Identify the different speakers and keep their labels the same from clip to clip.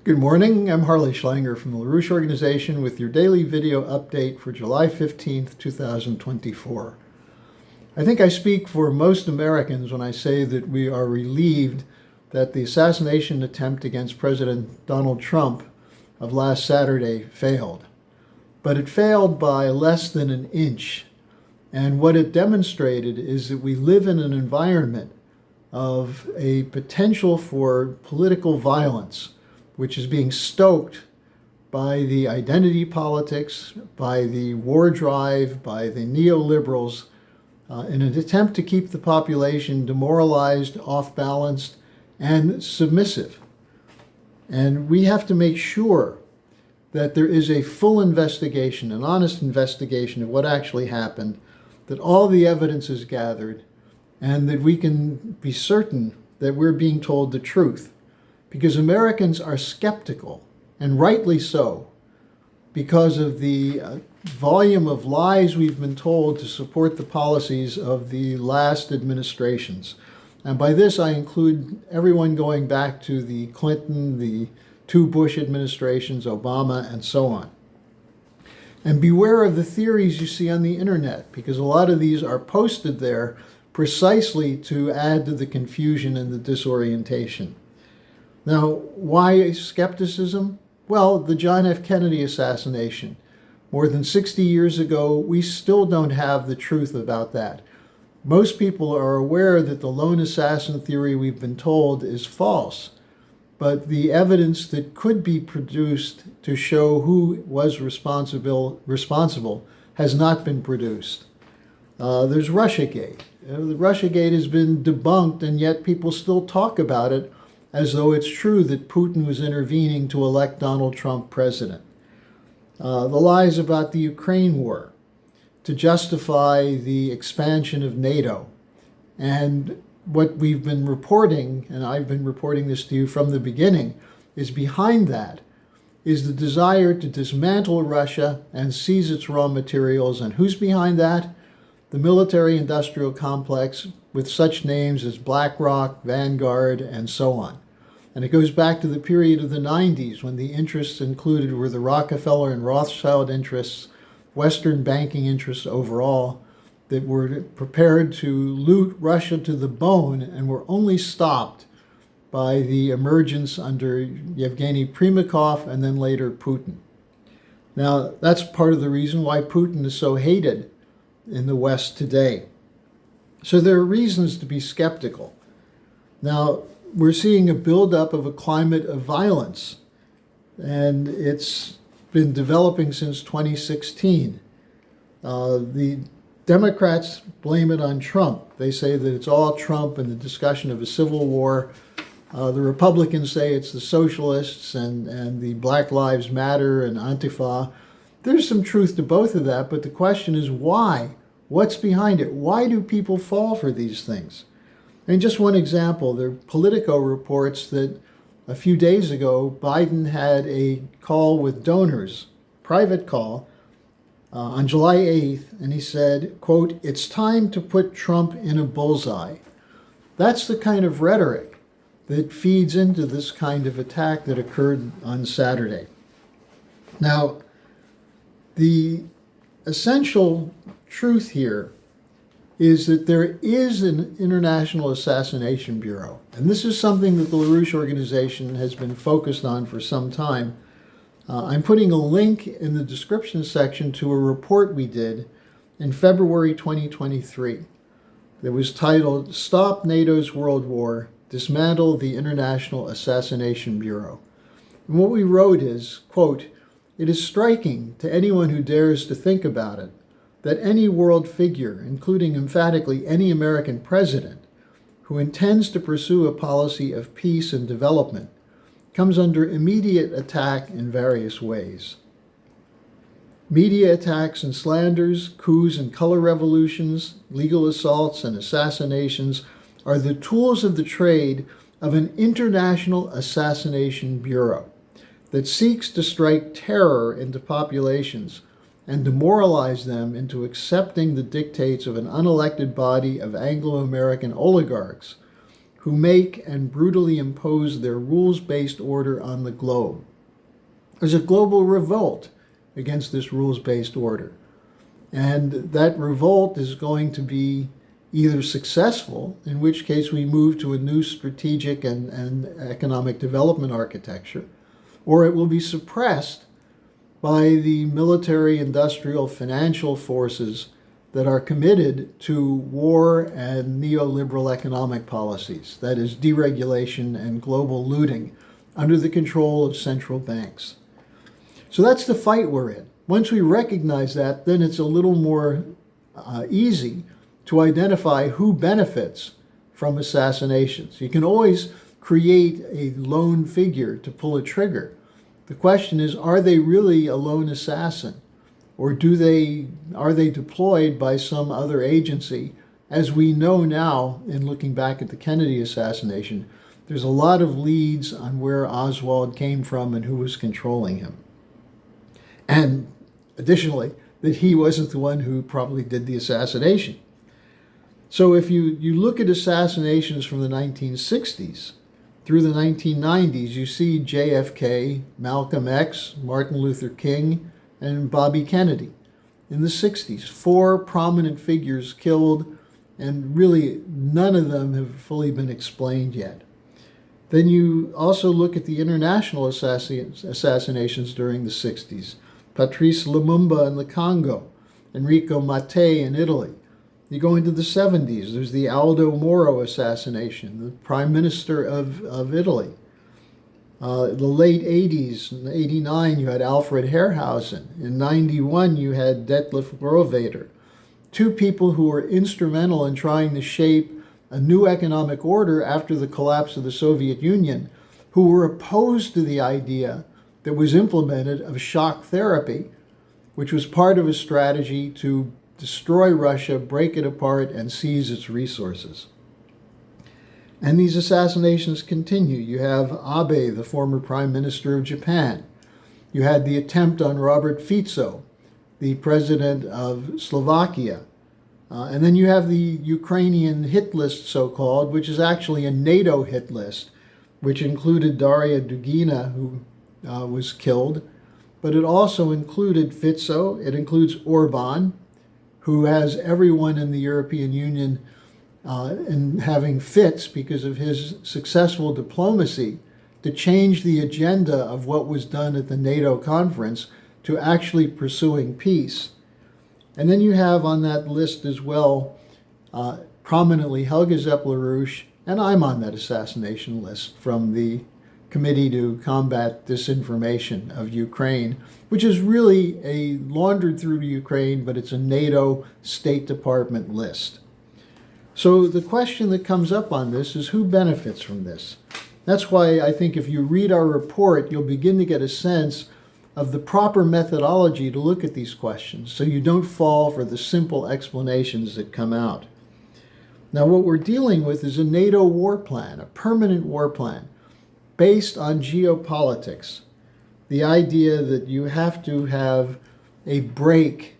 Speaker 1: Good morning, I'm Harley Schlanger from the LaRouche Organization with your daily video update for July 15th, 2024. I think I speak for most Americans when I say that we are relieved that the assassination attempt against President Donald Trump of last Saturday failed. But it failed by less than an inch. And what it demonstrated is that we live in an environment of a potential for political violence, which is being stoked by the identity politics, by the war drive, by the neoliberals, in an attempt to keep the population demoralized, off-balanced, and submissive. And we have to make sure that there is a full investigation, an honest investigation of what actually happened, that all the evidence is gathered, and that we can be certain that we're being told the truth. Because Americans are skeptical, and rightly so, because of the volume of lies we've been told to support the policies of the last administrations. And by this I include everyone going back to the Clinton, the two Bush administrations, Obama, and so on. And beware of the theories you see on the internet, because a lot of these are posted there precisely to add to the confusion and the disorientation. Now, why skepticism? Well, the John F. Kennedy assassination. More than 60 years ago, we still don't have the truth about that. Most people are aware that the lone assassin theory we've been told is false, but the evidence that could be produced to show who was responsible has not been produced. There's Russiagate. The Russiagate has been debunked, and yet people still talk about it as though it's true that Putin was intervening to elect Donald Trump president. The lies about the Ukraine war to justify the expansion of NATO. And what we've been reporting, and I've been reporting this to you from the beginning, is behind that is the desire to dismantle Russia and seize its raw materials. And who's behind that? The military-industrial complex with such names as BlackRock, Vanguard, and so on. And it goes back to the period of the 90s when the interests included were the Rockefeller and Rothschild interests, Western banking interests overall, that were prepared to loot Russia to the bone and were only stopped by the emergence under Yevgeny Primakov and then later Putin. Now, that's part of the reason why Putin is so hated in the West today. So there are reasons to be skeptical. Now, we're seeing a buildup of a climate of violence, and it's been developing since 2016. The Democrats blame it on Trump. They say that it's all Trump and the discussion of a civil war. The Republicans say it's the socialists and the Black Lives Matter and Antifa. There's some truth to both of that, but the question is why? What's behind it? Why do people fall for these things? And just one example, the Politico reports that a few days ago, Biden had a call with donors, private call, on July 8th, and he said, quote, "It's time to put Trump in a bullseye." That's the kind of rhetoric that feeds into this kind of attack that occurred on Saturday. Now, the essential truth here is that there is an International Assassination Bureau. And this is something that the LaRouche Organization has been focused on for some time. I'm putting a link in the description section to a report we did in February 2023 that was titled, "Stop NATO's World War, Dismantle the International Assassination Bureau." And what we wrote is, quote, "It is striking to anyone who dares to think about it that any world figure, including emphatically any American president, who intends to pursue a policy of peace and development, comes under immediate attack in various ways. Media attacks and slanders, coups and color revolutions, legal assaults and assassinations are the tools of the trade of an International Assassination Bureau that seeks to strike terror into populations and demoralize them into accepting the dictates of an unelected body of Anglo-American oligarchs who make and brutally impose their rules-based order on the globe. There's a global revolt against this rules-based order. And that revolt is going to be either successful, in which case we move to a new strategic and economic development architecture, or it will be suppressed by the military, industrial, financial forces that are committed to war and neoliberal economic policies, that is, deregulation and global looting under the control of central banks. So that's the fight we're in. Once we recognize that, then it's a little more easy to identify who benefits from assassinations. You can always create a lone figure to pull a trigger. The question is, are they really a lone assassin? Or are they deployed by some other agency? As we know now, in looking back at the Kennedy assassination, there's a lot of leads on where Oswald came from and who was controlling him. And additionally, that he wasn't the one who probably did the assassination. So if you look at assassinations from the 1960s through the 1990s, you see JFK, Malcolm X, Martin Luther King, and Bobby Kennedy. In the 60s, 4 prominent figures killed, and really none of them have fully been explained yet. Then you also look at the international assassinations during the 60s. Patrice Lumumba in the Congo, Enrico Mattei in Italy. You go into the 70s, there's the Aldo Moro assassination, the Prime Minister of Italy. The late 80s, in 89, you had Alfred Herrhausen. In 91, you had Detlef Rohrabacher. 2 people who were instrumental in trying to shape a new economic order after the collapse of the Soviet Union, who were opposed to the idea that was implemented of shock therapy, which was part of a strategy to destroy Russia, break it apart, and seize its resources. And these assassinations continue. You have Abe, the former Prime Minister of Japan. You had the attempt on Robert Fico, the president of Slovakia. And then you have the Ukrainian hit list, so-called, which is actually a NATO hit list, which included Daria Dugina, who was killed. But it also included Fico. It includes Orban, who has everyone in the European Union and having fits because of his successful diplomacy to change the agenda of what was done at the NATO conference to actually pursuing peace. And then you have on that list as well prominently Helga Zepp-LaRouche, and I'm on that assassination list from the Committee to Combat Disinformation of Ukraine, which is really a laundered through Ukraine, but it's a NATO State Department list. So the question that comes up on this is who benefits from this? That's why I think if you read our report, you'll begin to get a sense of the proper methodology to look at these questions so you don't fall for the simple explanations that come out. Now, what we're dealing with is a NATO war plan, a permanent war plan, based on geopolitics. The idea that you have to have a break,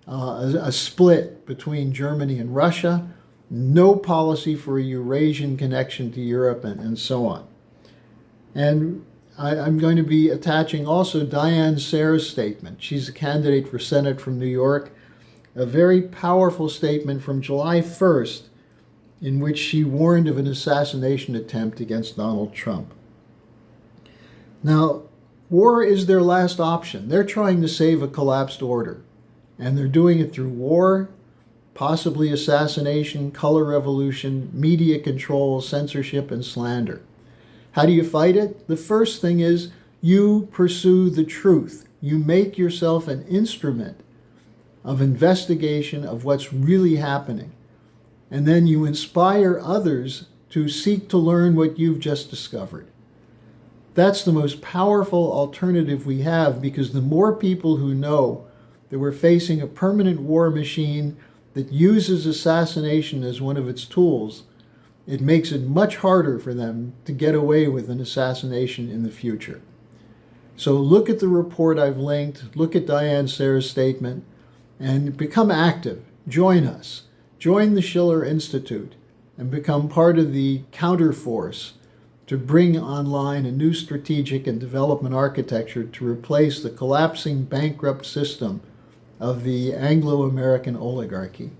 Speaker 1: a split between Germany and Russia, no policy for a Eurasian connection to Europe, and so on. And I'm going to be attaching also Diane Sare's statement. She's a candidate for Senate from New York, a very powerful statement from July 1st in which she warned of an assassination attempt against Donald Trump. Now, war is their last option. They're trying to save a collapsed order, and they're doing it through war, possibly assassination, color revolution, media control, censorship, and slander. How do you fight it? The first thing is you pursue the truth. You make yourself an instrument of investigation of what's really happening. And then you inspire others to seek to learn what you've just discovered. That's the most powerful alternative we have, because the more people who know that we're facing a permanent war machine that uses assassination as one of its tools, it makes it much harder for them to get away with an assassination in the future. So look at the report I've linked, look at Diane Sare's statement, and become active. Join us. Join the Schiller Institute. and become part of the counterforce to bring online a new strategic and development architecture to replace the collapsing bankrupt system of the Anglo-American oligarchy.